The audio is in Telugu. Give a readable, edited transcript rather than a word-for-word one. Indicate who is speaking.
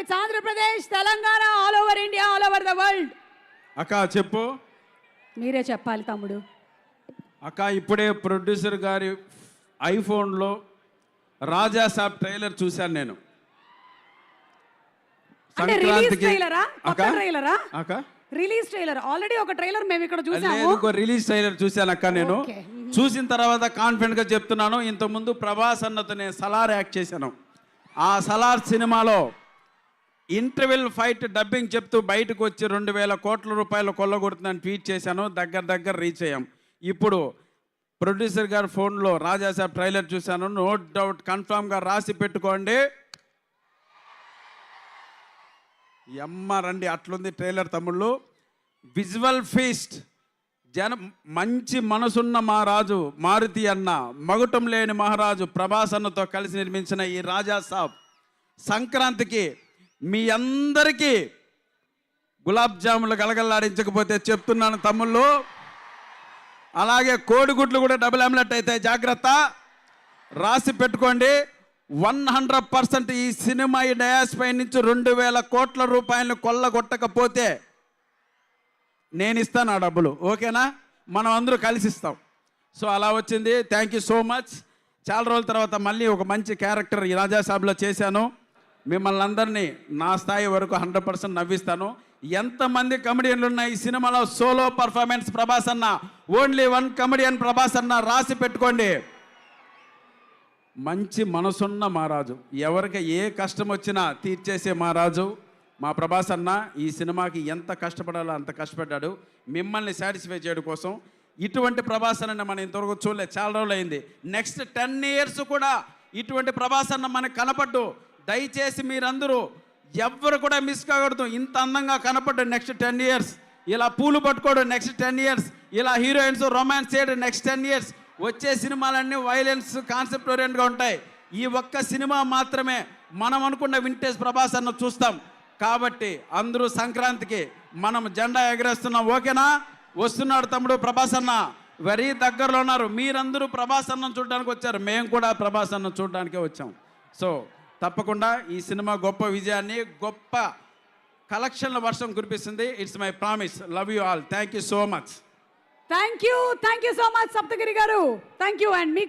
Speaker 1: It's Andhra Pradesh, Telangana, all over India, all over the world.
Speaker 2: అక్క చెప్పు.
Speaker 1: మీరే చెప్పాలి తమ్ముడు.
Speaker 2: అక్క ఇప్పుడే ప్రొడ్యూసర్ గారి ఐఫోన్లో రాజా సాబ్ ట్రైలర్ చూశాను నేను.
Speaker 1: అంటే రిలీజ్ ట్రైలరా?
Speaker 2: అక్క
Speaker 1: కొత్త ట్రైలరా?
Speaker 2: అక్క
Speaker 1: రిలీజ్ ట్రైలర్. ఆల్రెడీ ఒక ట్రైలర్ మేము ఇక్కడ చూసాము.
Speaker 2: ఇంకో రిలీజ్ ట్రైలర్ చూశాను అక్క నేను. చూసిన తర్వాత కాన్ఫిడెంట్గా చెప్తున్నాను, ఇంతకుముందు ప్రభాస్ అన్నతో నేను సలార్ యాక్ట్ చేశాను. ఆ సలార్ సినిమాలో ఇంటర్వెల్ ఫైట్ డబ్బింగ్ చెప్తూ బయటకు వచ్చి 2000 కోట్ల రూపాయలు కొల్లగొడుతుందని ట్వీట్ చేశాను. దగ్గర రీచ్ అయ్యాం. ఇప్పుడు ప్రొడ్యూసర్ గారి ఫోన్లో రాజాసాబ్ ట్రైలర్ చూశాను. నో డౌట్ కన్ఫామ్గా రాసి పెట్టుకోండి. రండి, అట్లుంది ట్రైలర్ తమ్ముళ్ళు. విజువల్ ఫీస్ట్, మంచి మనసున్న మహారాజు మారుతి అన్న, మగుటం లేని మహారాజు ప్రభాస్ అన్నతో కలిసి నిర్మించిన ఈ రాజాసాబ్ సంక్రాంతికి మీ అందరికీ గులాబ్ జాములు గలగల్లాడించకపోతే చెప్తున్నాను తమ్ముళ్ళు. అలాగే కోడిగుడ్లు కూడా డబుల్ ఆమ్లెట్ అయితే జాగ్రత్త, రాసి పెట్టుకోండి. 100% ఈ సినిమా ఈ డయాస్ పై నుంచి 2000 కోట్ల రూపాయలను కొల్లగొట్టకపోతే నేను ఇస్తాను ఆ డబ్బులు. ఓకేనా? మనం అందరూ కలిసి ఇస్తాం. సో అలా వచ్చింది. Thank you so much. చాలా రోజుల తర్వాత మళ్ళీ ఒక మంచి క్యారెక్టర్ ఈ రాజాసాబ్లో చేశాను. మిమ్మల్ని అందరినీ నా స్థాయి వరకు 100% నవ్విస్తాను. ఎంతమంది కమెడియన్లు ఉన్నాయి ఈ సినిమాలో? సోలో పర్ఫార్మెన్స్ ప్రభాస్ అన్న, ఓన్లీ 1 కమెడియన్ ప్రభాస్ అన్న, రాసి పెట్టుకోండి. మంచి మనసున్న మహారాజు, ఎవరికి ఏ కష్టం వచ్చినా తీర్చేసే మహారాజు మా ప్రభాస్ అన్న. ఈ సినిమాకి ఎంత కష్టపడాలో అంత కష్టపడ్డాడు మిమ్మల్ని సాటిస్ఫై చేయడం కోసం. ఇటువంటి ప్రభాస్ అన్న మనం ఇంతవరకు చూడలేదు, చాలా రోజులు అయింది. నెక్స్ట్ 10 years కూడా ఇటువంటి ప్రభాస్ అన్న మనకు కనపడ్డు. దయచేసి మీరందరూ ఎవ్వరు కూడా మిస్ కాకూడదు. ఇంత అందంగా కనపడ్డు నెక్స్ట్ 10 years. ఇలా పూలు పట్టుకోవడం నెక్స్ట్ 10 years. ఇలా హీరోయిన్స్ రొమాన్స్ చేయడం నెక్స్ట్ 10 years. వచ్చే సినిమాలన్నీ వైలెన్స్ కాన్సెప్ట్ ఓరియంట్గా ఉంటాయి. ఈ ఒక్క సినిమా మాత్రమే మనం అనుకున్న వింటేజ్ ప్రభాస్ అన్న చూస్తాం. కాబట్టి అందరూ సంక్రాంతికి మనం జెండా ఎగరేస్తున్నాం. ఓకేనా? వస్తున్నాడు తమ్ముడు ప్రభాస్ అన్న, వెరీ దగ్గరలో ఉన్నారు. మీరందరూ ప్రభాస్ అన్నం చూడడానికి వచ్చారు, మేము కూడా ప్రభాస్ అన్నం చూడడానికే వచ్చాం. సో తప్పకుండా ఈ సినిమా గొప్ప విజయాన్ని, గొప్ప కలెక్షన్ల వర్షం కురిపిస్తుంది. It's my promise. Love you all. Thank you so much.
Speaker 1: Thank you so much Saptagiri గారు. Thank you. అండ్ మీకు